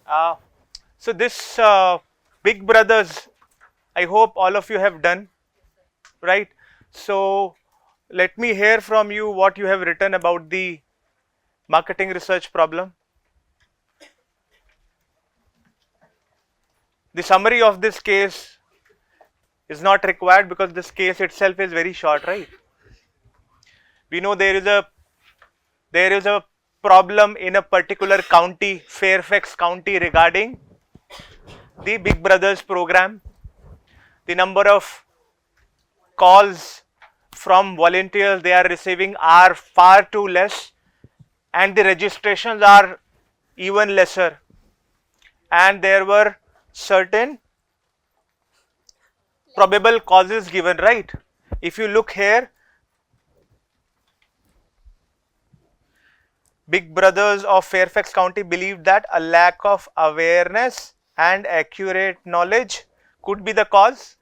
Uh, so this Big Brothers, I hope all of you have done, right? So let me hear from you what you have written about the marketing research problem. The summary of this case is not required because this case itself is very short, right? We know there is a problem in a particular county, Fairfax County, regarding the Big Brothers program. The number of calls from volunteers they are receiving are far too less, and the registrations are even lesser, and there were certain probable causes given, right? If you look here, Big Brothers of Fairfax County believed that a lack of awareness and accurate knowledge could be the cause,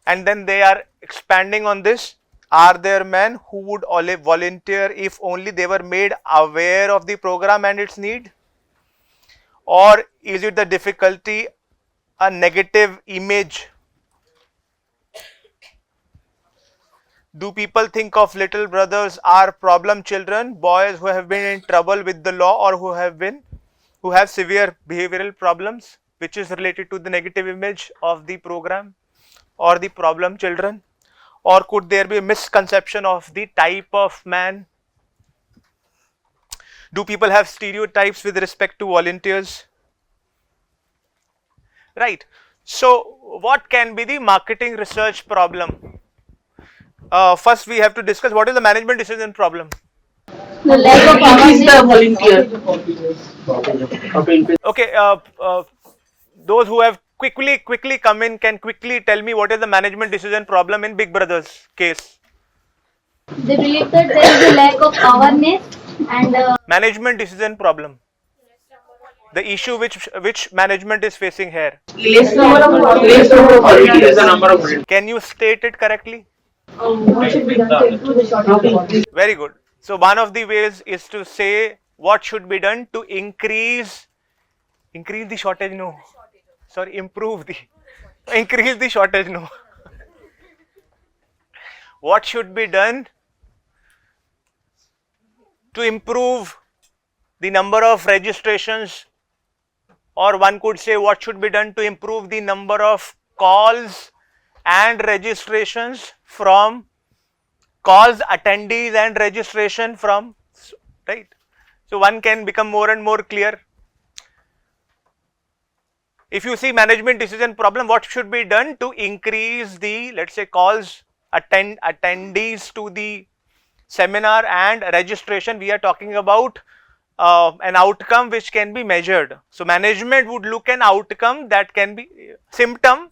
and then they are expanding on this. Are there men who would only volunteer if only they were made aware of the program and its need? Or is it the difficulty, a negative image? Do people think of little brothers are problem children, boys who have been in trouble with the law, or who have severe behavioral problems, which is related to the negative image of the program or the problem children? Or could there be a misconception of the type of man? Do people have stereotypes with respect to volunteers? Right. So what can be the marketing research problem? First we have to discuss what is the management decision problem. The lack of Increase the volunteer. Okay, those who have quickly come in can quickly tell me what is the management decision problem in Big Brother's case. they believe that there is a lack of awareness and Management decision problem. The issue which management is facing here. Less number of volunteers. The number of volunteers. Can you state it correctly? What should be done to improve the shortage? Very good. So one of the ways is to say what should be done to increase the shortage. No, sorry, improve the increase the shortage. No. What should be done to improve the number of registrations, or one could say what should be done to improve the number of calls and registrations from calls, attendees and registration from, right? So one can become more and more clear. If you see management decision problem, what should be done to increase the, let's say, calls, attendees to the seminar and registration? We are talking about an outcome which can be measured. So management would look an outcome that can be symptom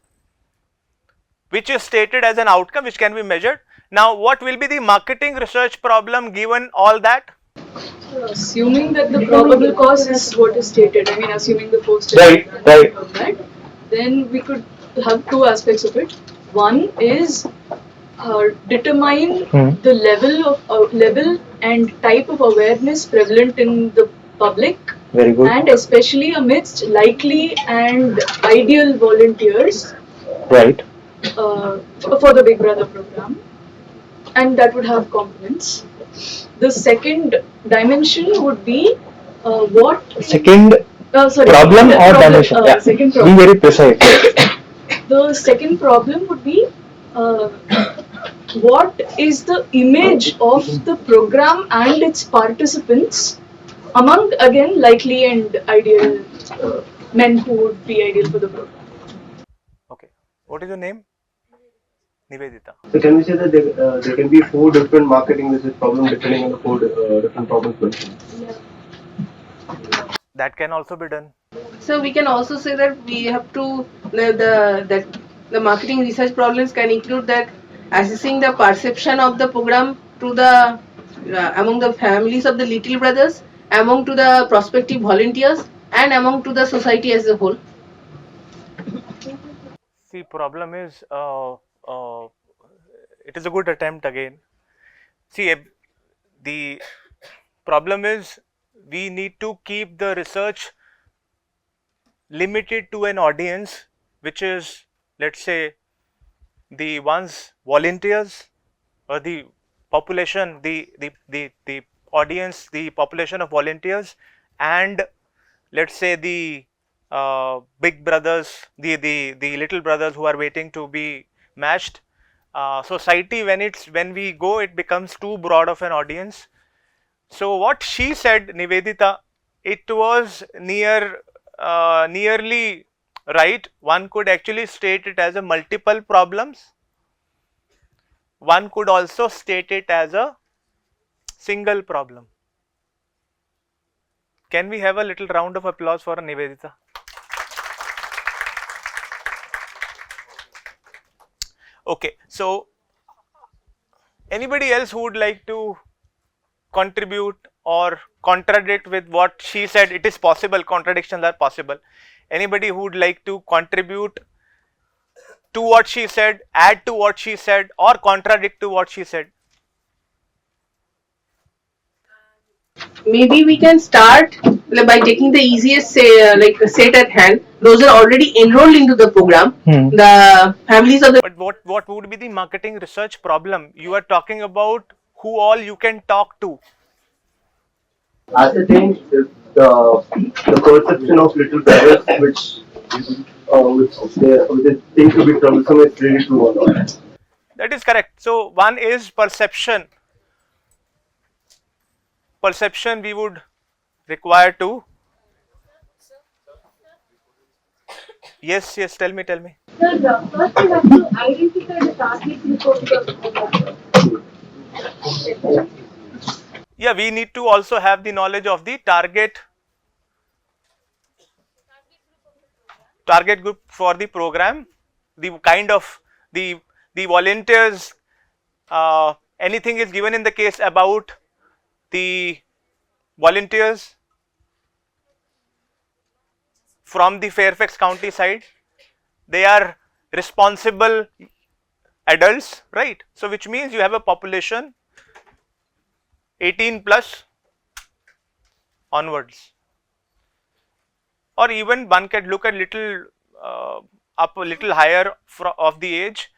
which is stated as an outcome which can be measured. Now what will be the marketing research problem given all that? Assuming that the probable cause is what is stated, I mean assuming the first Right. of that, then we could have two aspects of it. One is determine the level and type of awareness prevalent in the public. Very good. And especially amidst likely and ideal volunteers. Right. For the Big Brother program, and that would have components. The second dimension would be what Second problem or dimension? Yeah. Second Be problem. very precise. The second problem would be what is the image of the program and its participants among, again, likely and ideal men who would be ideal for the program. Okay, what is your name? Nivedita. So can we say that there can be 4 different marketing research problems depending on the 4 different problems mentioned? That can also be done. So we can also say that we have to the marketing research problems can include that assessing the perception of the program to the among the families of the little brothers, among to the prospective volunteers, and among to the society as a whole. See, problem is it is a good attempt again. See, the problem is we need to keep the research limited to an audience which is, let's say, the ones volunteers or the population, the audience, the population of volunteers, and let's say the big brothers, the little brothers who are waiting to be matched. Society, when we go, it becomes too broad of an audience. So what she said, Nivedita, it was nearly right. One could actually state it as a multiple problems. One could also state it as a single problem. Can we have a little round of applause for Nivedita? Okay, so anybody else who would like to contribute or contradict with what she said? It is possible, contradictions are possible. Anybody who would like to contribute to what she said, add to what she said, or contradict to what she said? Maybe we can start by taking the easiest set at hand. Those are already enrolled into the program. The families of the But what would be the marketing research problem? You are talking about who all you can talk to. Ascertain if the perception of little brothers, which they think to be troublesome, is really true or not. That is correct. So one is perception. Perception we would require to. Yes, tell me. Sir, first we have to identify the target group of the program. Yeah, we need to also have the knowledge of the target group for the program, the kind of the volunteers. Anything is given in the case about the volunteers from the Fairfax County side. They are responsible adults, right? So which means you have a population 18 plus onwards, or even one can look at little up a little higher of the age,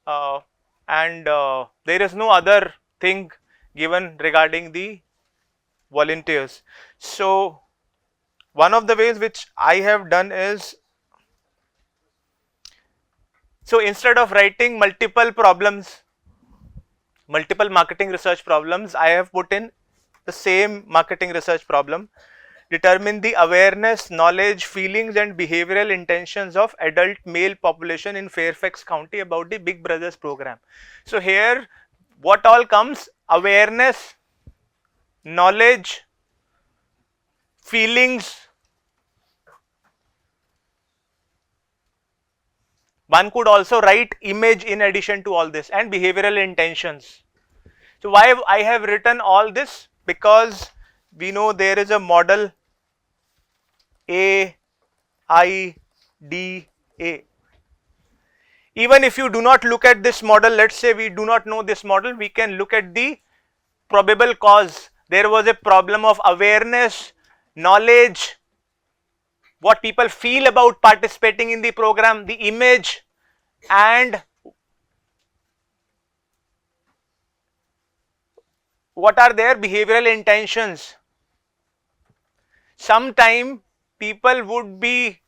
and there is no other thing given regarding the volunteers. So one of the ways which I have done is, so instead of writing multiple problems, multiple marketing research problems, I have put in the same marketing research problem. Determine the awareness, knowledge, feelings and behavioral intentions of adult male population in Fairfax County about the Big Brothers program. So here what all comes? Awareness, knowledge, feelings. One could also write image in addition to all this, and behavioral intentions. So why I have written all this? Because we know there is a model A, I, D, A. Even if you do not look at this model, let's say we do not know this model, we can look at the probable cause. There was a problem of awareness, knowledge, what people feel about participating in the program, the image, and what are their behavioral intentions. Sometime people would be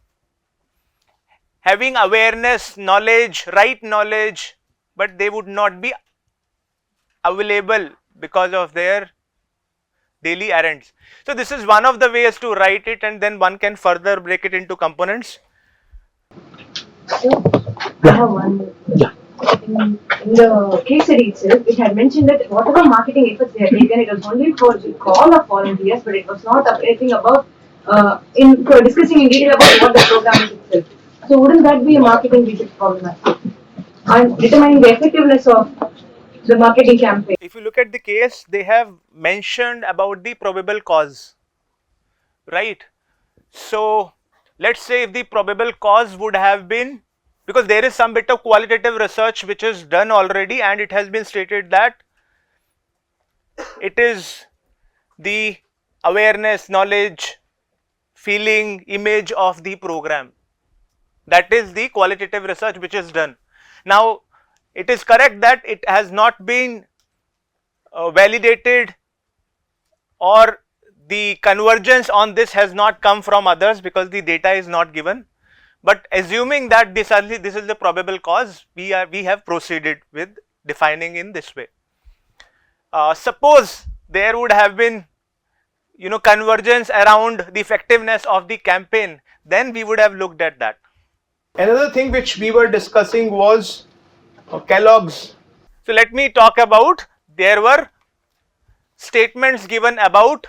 having awareness, knowledge, right knowledge, but they would not be available because of their daily errands. So this is one of the ways to write it, and then one can further break it into components. I have one. Yeah. In the case study itself, it had mentioned that whatever marketing efforts they had taken, it was only for the call of volunteers, but it was not anything about for discussing in detail about what the program is itself. So wouldn't that be a marketing research problem? And determining the effectiveness of the marketing campaign. If you look at the case, they have mentioned about the probable cause, right? So let's say if the probable cause would have been, because there is some bit of qualitative research which is done already, and it has been stated that it is the awareness, knowledge, feeling, image of the program. That is the qualitative research which is done. Now, it is correct that it has not been validated, or the convergence on this has not come from others because the data is not given. But assuming that this is the probable cause, we have proceeded with defining in this way. Suppose there would have been convergence around the effectiveness of the campaign, then we would have looked at that. Another thing which we were discussing was Kellogg's. So let me talk about, there were statements given about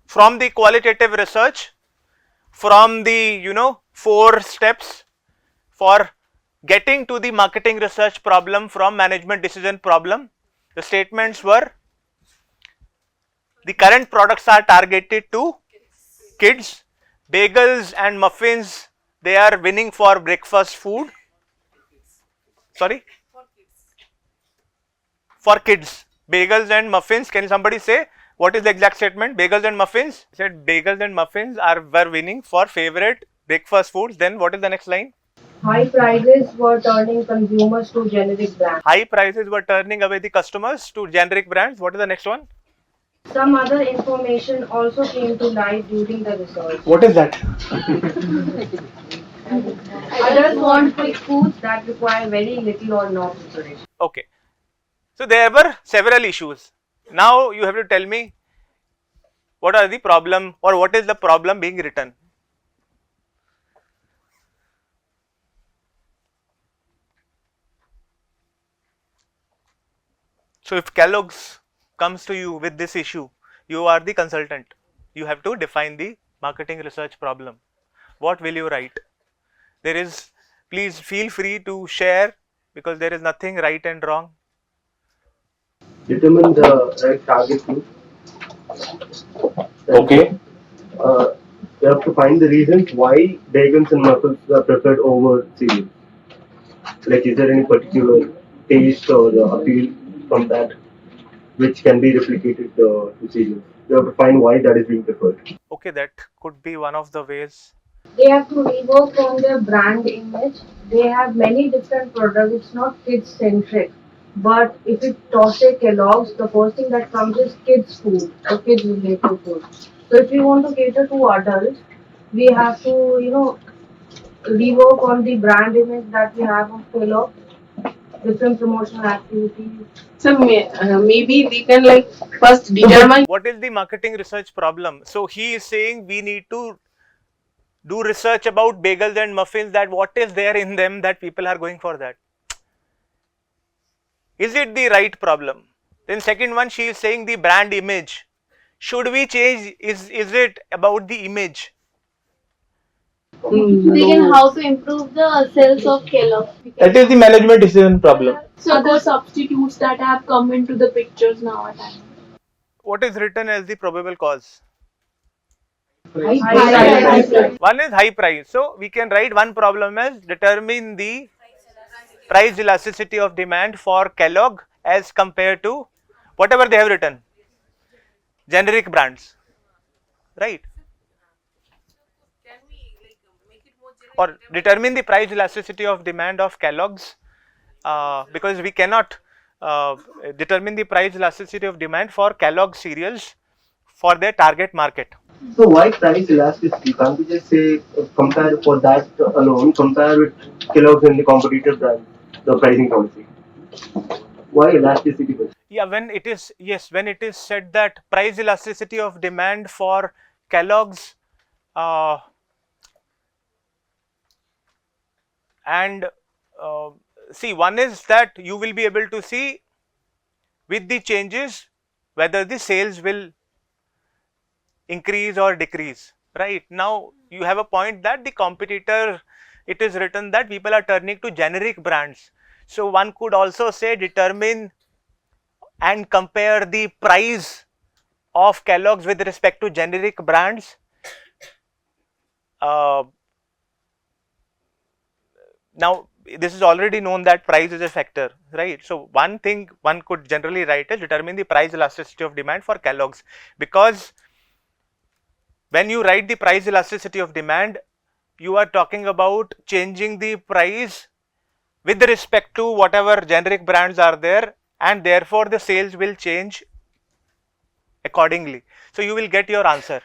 from the qualitative research, from the 4 steps for getting to the marketing research problem from management decision problem. The statements were, the current products are targeted to kids, bagels and muffins, they are winning for breakfast food. Sorry? For kids, bagels and muffins. Can somebody say what is the exact statement? Bagels and muffins. I said bagels and muffins were winning for favorite breakfast foods. Then what is the next line? High prices were turning consumers to generic brands. High prices were turning away the customers to generic brands. What is the next one? Some other information also came to light during the research. What is that? Others want quick foods that require very little or no preparation. Okay. So there were several issues. Now you have to tell me what are the problem, or what is the problem being written. So if Kellogg's comes to you with this issue, you are the consultant. You have to define the marketing research problem. What will you write? There is, please feel free to share, because there is nothing right and wrong. Determine the right target group. Okay. You have to find the reasons why bagels and muffins are preferred over cereal. Like, is there any particular taste or appeal from that which can be replicated to cereal? You have to find why that is being preferred. Okay, that could be one of the ways. They have to rework on their brand image. They have many different products. It's not kids centric. But if you talk say Kellogg's, the first thing that comes is kids food or kids related food. So if we want to cater to adults, we have to rework on the brand image that we have of Kellogg, different promotional activities. So maybe they can like first determine What is the marketing research problem? So he is saying we need to do research about bagels and muffins, that what is there in them that people are going for that. Is it the right problem? Then second one, she is saying the brand image. Should we change? Is it about the image? Again, how to improve the sales of Kellogg. That is the management decision problem. So other substitutes that have come into the pictures now at times. What is written as the probable cause? High price. One is high price. So we can write one problem as determine the price elasticity of demand for Kellogg as compared to whatever they have written, generic brands, right? Or determine the price elasticity of demand of Kellogg's, because we cannot determine the price elasticity of demand for Kellogg cereals for their target market. So why price elasticity? Can't we just say compare for that alone? Compare with Kellogg's and the competitor brand, the pricing policy. Why elasticity? Yeah, when it is, yes, when it is said that price elasticity of demand for Kellogg's and see, one is that you will be able to see with the changes whether the sales will increase or decrease, right? Now you have a point that the competitor, it is written that people are turning to generic brands. So one could also say determine and compare the price of Kellogg's with respect to generic brands. Now this is already known that price is a factor, right? So one thing one could generally write is determine the price elasticity of demand for Kellogg's, because when you write the price elasticity of demand, you are talking about changing the price with respect to whatever generic brands are there, and therefore the sales will change accordingly. So you will get your answer.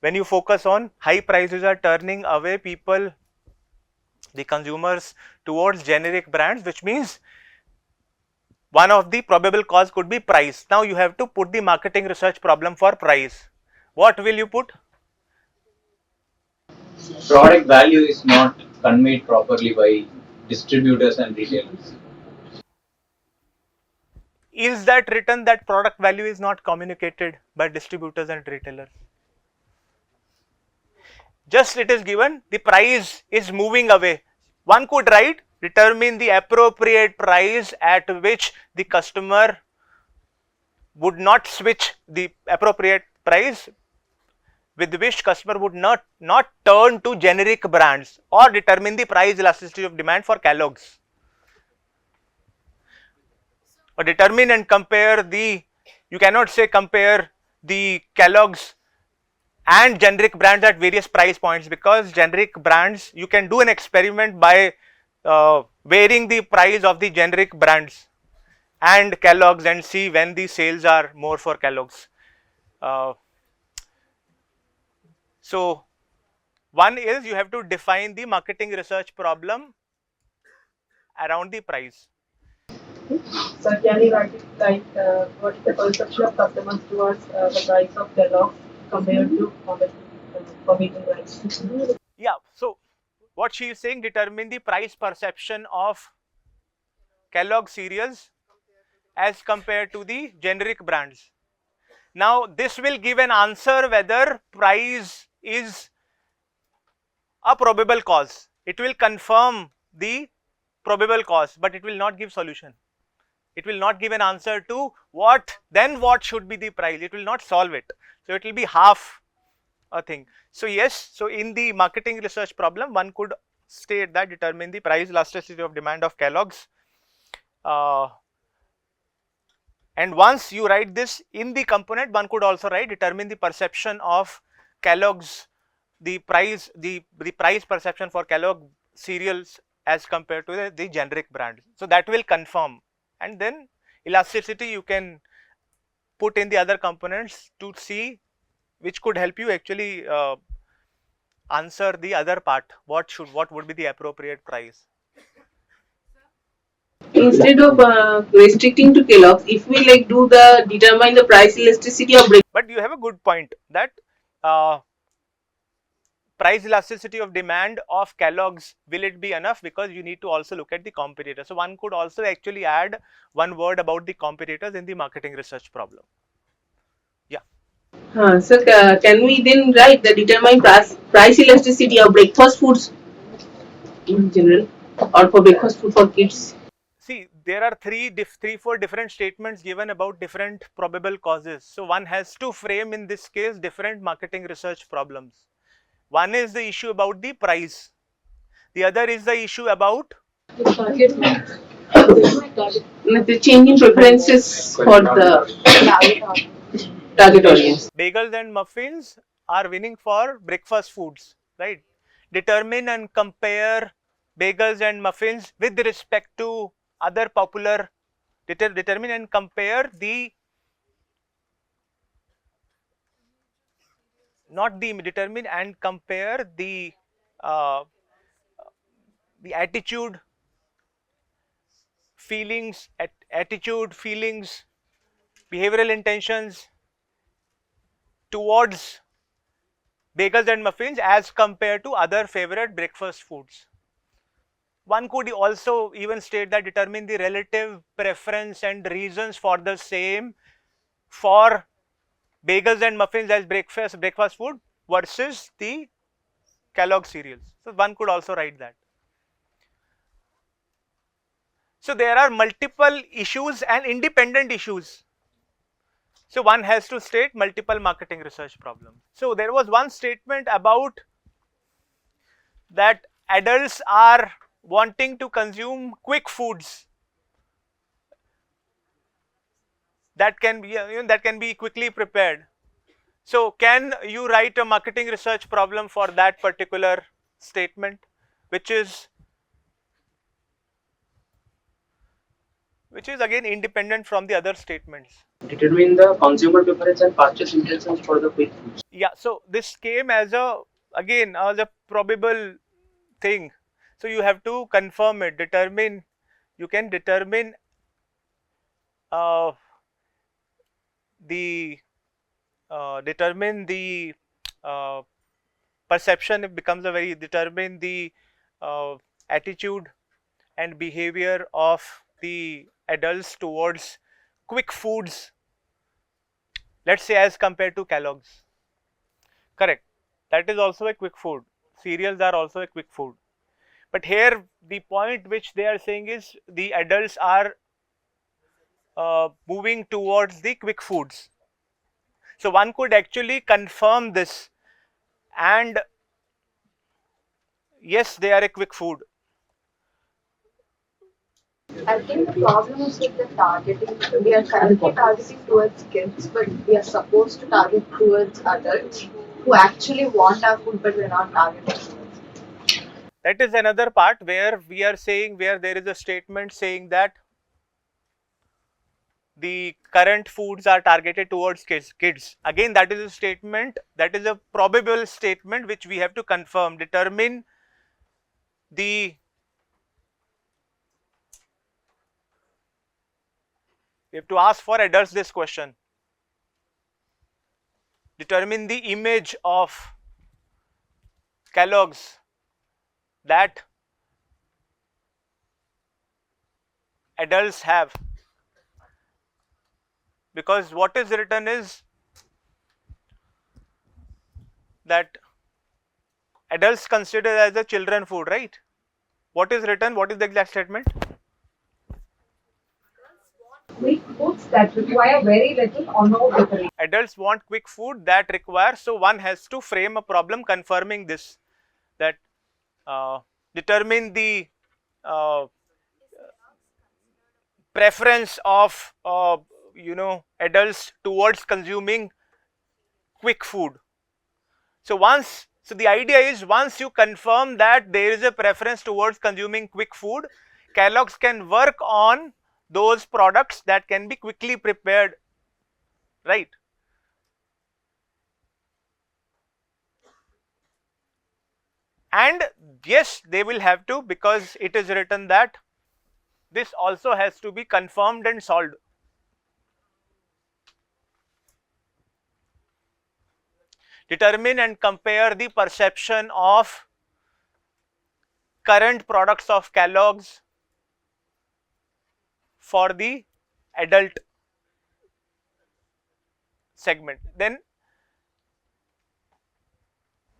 When you focus on high prices are turning away people, the consumers, towards generic brands, which means one of the probable cause could be price. Now you have to put the marketing research problem for price. What will you put? Product value is not conveyed properly by distributors and retailers. Is that written that product value is not communicated by distributors and retailers? Just it is given the price is moving away. One could write determine the appropriate price at which the customer would not switch, the appropriate price with which customer would not turn to generic brands, or determine the price elasticity of demand for Kellogg's, or determine and compare the, you cannot say compare the Kellogg's and generic brands at various price points, because generic brands, you can do an experiment by varying the price of the generic brands and Kellogg's and see when the sales are more for Kellogg's. So one is you have to define the marketing research problem around the price. So can you write it like what is the perception of customers towards the price of Kellogg's compared to competing brands? Yeah, so what she is saying, determine the price perception of Kellogg cereals as compared to the generic brands. Now this will give an answer whether price is a probable cause. It will confirm the probable cause, but it will not give solution. It will not give an answer to what should be the price. It will not solve it. So it will be half a thing. So yes, so in the marketing research problem, one could state that determine the price elasticity of demand of Kellogg's. And once you write this in the component, one could also write determine the perception of Kellogg's, the price perception for Kellogg cereals as compared to the generic brand. So that will confirm, and then elasticity you can put in the other components to see, which could help you actually answer the other part. What would be the appropriate price? Instead of restricting to Kellogg's, if we like do the determine the price elasticity of break. But you have a good point that price elasticity of demand of Kellogg's, will it be enough, because you need to also look at the competitors. So one could also actually add one word about the competitors in the marketing research problem. Yeah. So can we then write the determine price elasticity of breakfast foods in general, or for breakfast food for kids? See, there are three, four different statements given about different probable causes. So one has to frame in this case different marketing research problems. One is the issue about the price. The other is the issue about The changing preferences for the target audience. bagels and muffins are winning for breakfast foods, right? Determine and compare bagels and muffins with respect to other popular, determine and compare the, not the, determine and compare the attitude, feelings, behavioral intentions towards bagels and muffins as compared to other favorite breakfast foods. One could also even state that determine the relative preference and reasons for the same for bagels and muffins as breakfast food versus the Kellogg cereals. So one could also write that. So there are multiple issues and independent issues. So one has to state multiple marketing research problems. So there was one statement about that adults are wanting to consume quick foods that can be quickly prepared. So can you write a marketing research problem for that particular statement, which is again independent from the other statements? Determine the consumer preference and purchase intentions for the quick foods. Yeah, so this came as a again as a probable thing. So you have to confirm it, determine, you can determine uh, the uh, perception. It becomes a very determine the attitude and behavior of the adults towards quick foods, let's say as compared to Kellogg's. Correct, that is also a quick food. Cereals are also a quick food. But here the point which they are saying is the adults are moving towards the quick foods. So one could actually confirm this, and yes, they are a quick food. I think the problem is with the targeting. We are currently targeting towards kids, but we are supposed to target towards adults who actually want our food, but we're not targeting towards. That is another part where we are saying, where there is a statement saying that the current foods are targeted towards kids. Again, that is a statement, that is a probable statement which we have to confirm, determine the we have to ask for adults this question, determine the image of Kellogg's that adults have, because what is written is that adults consider as a children food, right? What is written, what is the exact statement? Quick foods that require very little or no preparation. Adults want quick food that require, so one has to frame a problem confirming this, that determine the preference of adults towards consuming quick food. So the idea is, once you confirm that there is a preference towards consuming quick food, Kellogg's can work on those products that can be quickly prepared, right? And yes, they will have to, because it is written that this also has to be confirmed and solved. Determine and compare the perception of current products of Kellogg's for the adult segment. Then,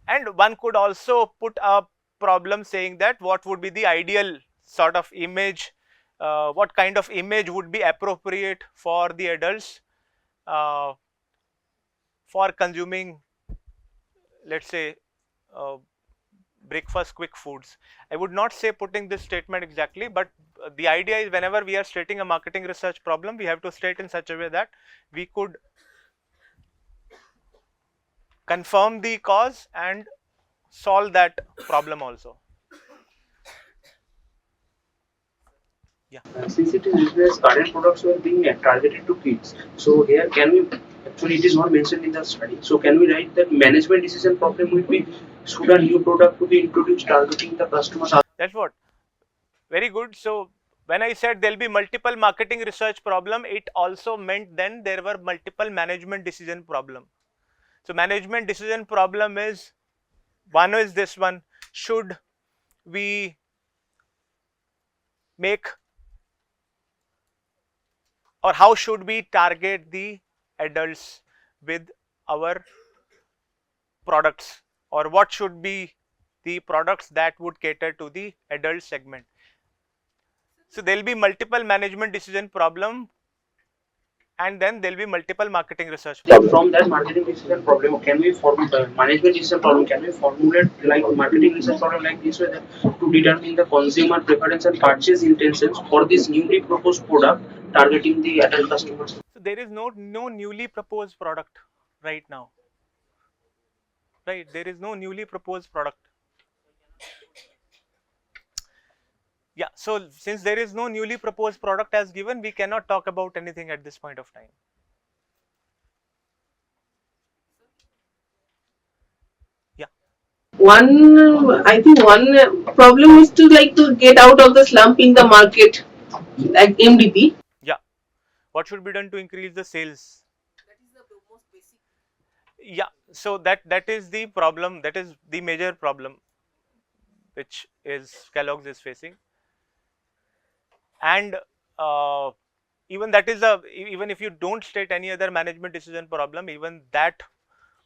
and one could also put a problem saying that what would be the ideal sort of image, what kind of image would be appropriate for the adults for consuming, let's say, breakfast quick foods. I would not say putting this statement exactly, but the idea is, whenever we are stating a marketing research problem, we have to state in such a way that we could confirm the cause and solve that problem also. Yeah. Since it is written as current products were being targeted to kids, so here can we, actually it is not mentioned in the study, so can we write that management decision problem will be, should a new product to be introduced targeting the customers? That's what. Very good. So when I said there will be multiple marketing research problem, it also meant then there were multiple management decision problem. So management decision problem is, one is this one, should we make, or how should we target the adults with our products, or what should be the products that would cater to the adult segment. So there will be multiple management decision problem, and then there will be multiple marketing research problem. From that marketing decision problem, can we management decision problem, can we formulate like marketing research problem like this way, that to determine the consumer preference and purchase intentions for this newly proposed product targeting the adult customers? So there is no newly proposed product right now. right? There is no newly proposed product. Yeah, so since there is no newly proposed product as given, we cannot talk about anything at this point of time. Yeah. I think one problem is to like to get out of the slump in the market, like MDP. Yeah. What should be done to increase the sales? Yeah, so that is the problem, that is the major problem which is Kellogg's is facing, and even that is a, even if you don't state any other management decision problem, even that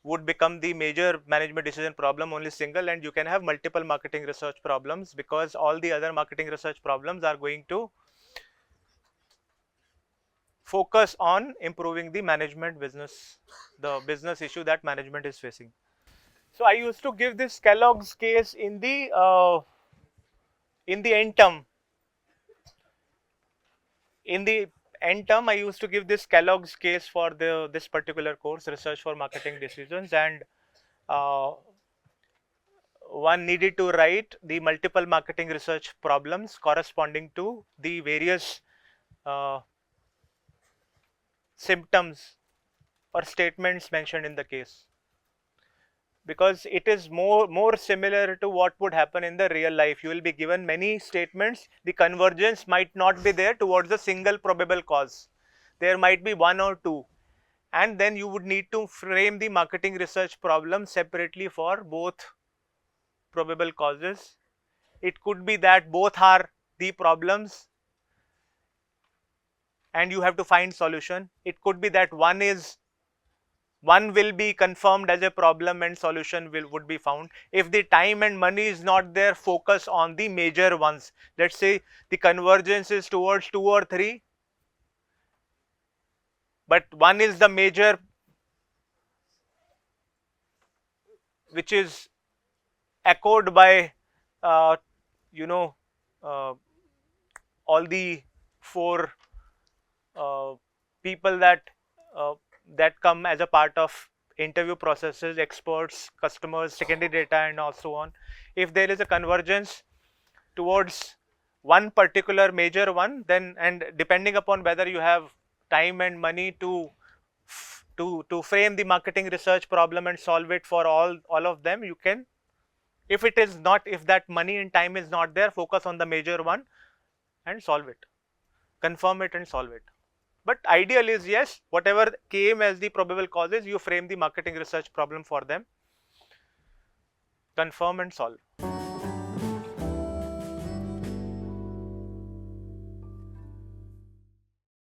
would become the major management decision problem, only single, and you can have multiple marketing research problems, because all the other marketing research problems are going to focus on improving the management business, the business issue that management is facing. So I used to give this Kellogg's case in the end term. In the end term, I used to give this Kellogg's case for this particular course, Research for Marketing Decisions, and one needed to write the multiple marketing research problems corresponding to the various uh, symptoms or statements mentioned in the case, because it is more similar to what would happen in the real life. You will be given many statements, the convergence might not be there towards a single probable cause, there might be one or two, and then you would need to frame the marketing research problem separately for both probable causes. It could be that both are the problems and you have to find solution. It could be that one will be confirmed as a problem and solution would be found. If the time and money is not there, focus on the major ones. Let's say the convergence is towards 2 or 3, but one is the major which is echoed by uh, you know uh, all the 4 people uh, that come as a part of interview processes, experts, customers, secondary data, and so on. If there is a convergence towards one particular major one, then, and depending upon whether you have time and money to frame the marketing research problem and solve it for all of them, you can. If it is not, if that money and time is not there, focus on the major one and solve it, confirm it and solve it. But ideal is, yes, whatever came as the probable causes, you frame the marketing research problem for them, confirm and solve.